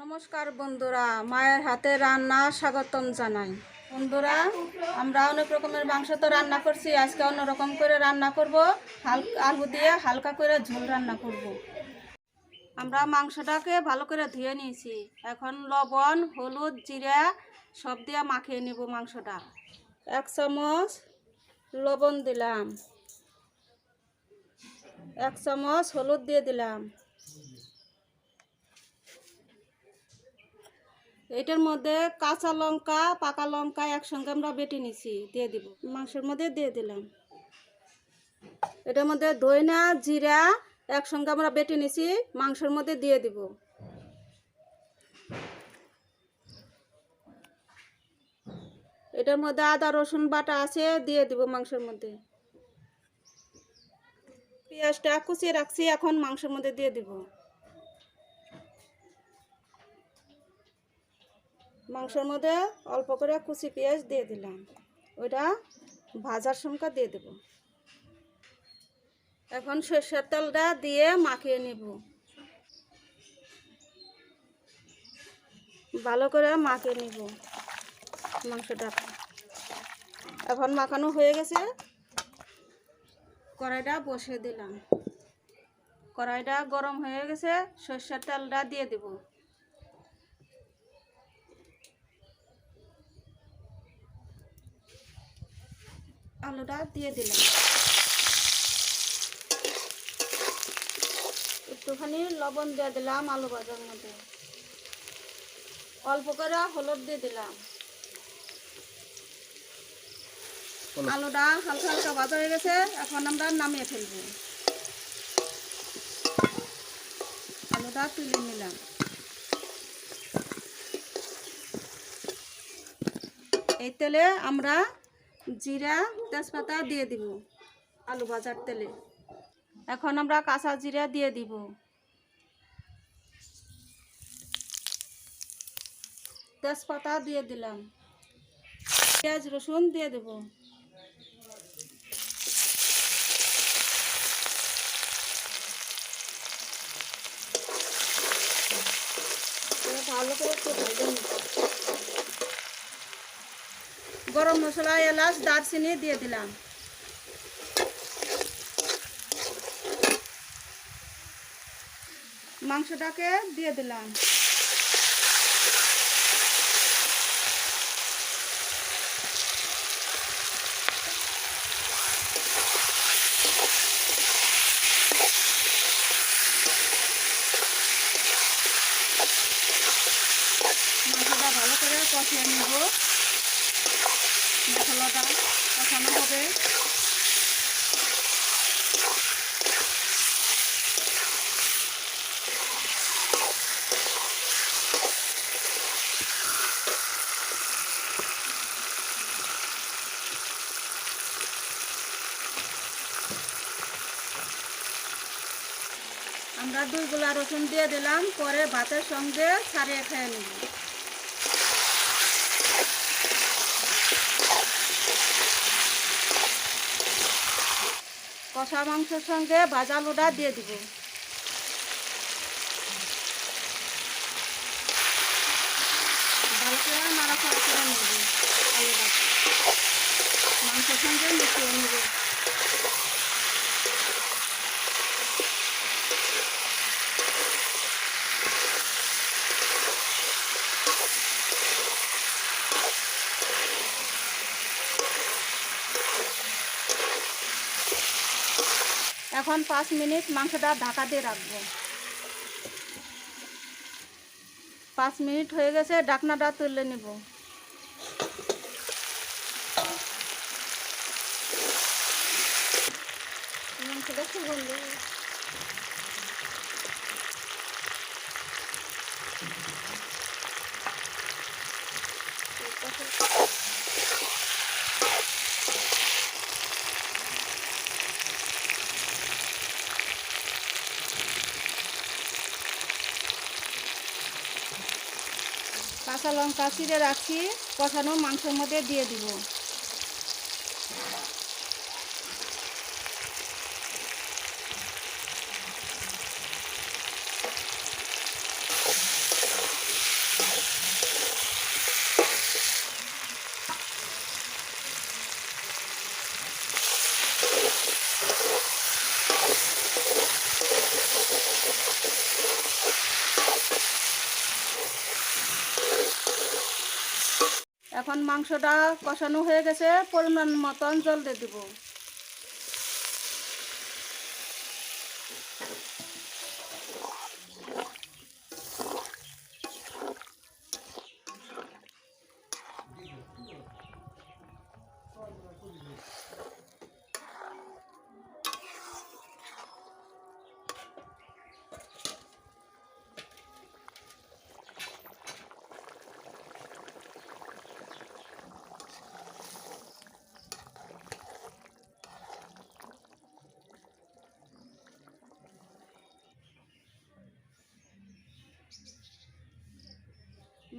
নমস্কার বন্ধুরা, মায়ের হাতে রান্না স্বাগতম জানাই। বন্ধুরা, আমরা অনেক রকমের মাংস তো রান্না করছি, আজকে অন্যরকম করে রান্না করব। আলু দিয়ে হালকা করে ঝোল রান্না করব। আমরা মাংসটাকে ভালো করে ধুয়ে নিয়েছি, এখন লবণ, হলুদ, জিরা সব দিয়ে মাখিয়ে নেব মাংসটা। 1 চামচ লবণ দিলাম, 1 চামচ হলুদ দিয়ে দিলাম। এটার মধ্যে কাঁচা লঙ্কা, পাকা লঙ্কা একসঙ্গে আমরা বেটে নিছি, দিয়ে দিব মাংসের মধ্যে দিয়ে দিলাম। এটার মধ্যে ধইনা, জিরা একসঙ্গে আমরা বেটে নিছি, মাংসের মধ্যে দিয়ে দিব। এটার মধ্যে আদা রসুন বাটা আছে, দিয়ে দিব মাংসের মধ্যে। পেঁয়াজটা কুচিয়ে রাখছি, এখন মাংসের মধ্যে দিয়ে দিব। মাংসের মধ্যে অল্প করে কুচি পেঁয়াজ দিয়ে দিলাম, ওইটা ভাজার সময় দিয়ে দেব। এখন সরষের তেলটা দিয়ে মাখিয়ে নেব, ভালো করে মাখিয়ে নেব মাংসটা। এখন মাখানো হয়ে গেছে, কড়াইটা বসিয়ে দিলাম। কড়াইটা গরম হয়ে গেছে, সরষের তেলটা দিয়ে দেব। আলুটা দিয়ে দিলাম, একটুখানি লবণ দিয়ে দিলাম আলু ভাজার মধ্যে, অল্প করে হলুদ দিয়ে দিলাম। আলুটা হালকা হালকা ভাজা হয়ে গেছে, এখন আমরা নামিয়ে ফেলবো। আলুটা তুলে নিলাম। এই তেলে আমরা জিরা, তেজপাতা দিয়ে দিব আলু ভাজার তেলে। এখন আমরা কাঁচা জিরা দিয়ে দিব, তেজপাতা দিয়ে দিলাম, পেঁয়াজ রসুন দিয়ে দেব। ভালো করে একটু ভেজে নিব। গরম মশলা, এলাচ, দারচিনি দিয়ে দিলাম। মাংসটাকে দিয়ে দিলাম। মাংসটা ভালো করে কষিয়ে নেব, মশলাটা কষানো হবে। আমরা 2 গোলা রসুন দিয়ে দিলাম, পরে ভাতের সঙ্গে ছাড়িয়ে খেয়ে নেব। কষা মাংসের সঙ্গে ভাজা আলুটা দিয়ে দিব। ভালো করে নাড়াচাড়া করে নেব, আলুটা মাংসের সঙ্গে মিশিয়ে নেব। এখন 5 মিনিট মাংসটা ঢাকা দিয়ে রাখবো। 5 মিনিট হয়ে গেছে, ঢাকনাটা তুলে নেব। মাংসটা সুগন্ধ, কাঁচা লঙ্কা চিড়ে রাখছি, কষানো মাংসের মধ্যে দিয়ে দিব। এখন মাংসটা কষানো হয়ে গেছে, পরিমাণ মতন জল দিয়ে দেব।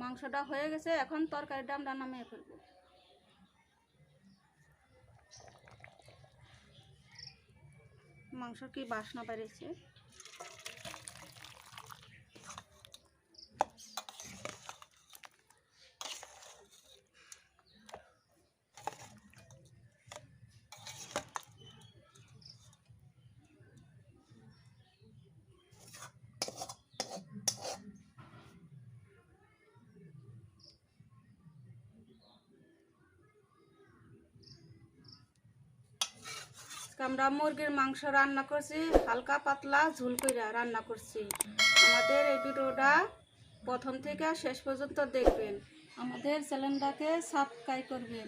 মাংসটা হয়ে গেছে, এখন তরকারিটা আমরা নামিয়ে ফেলবো। মাংসর কি বাসনা বেরিয়েছে! আমরা মুরগির মাংস রান্না করছি, হালকা পাতলা ঝোল কইরা রান্না করছি। আমাদের এই ভিডিওটা প্রথম থেকে শেষ পর্যন্ত দেখবেন, আমাদের চ্যানেলটাকে সাবস্ক্রাইব করবেন।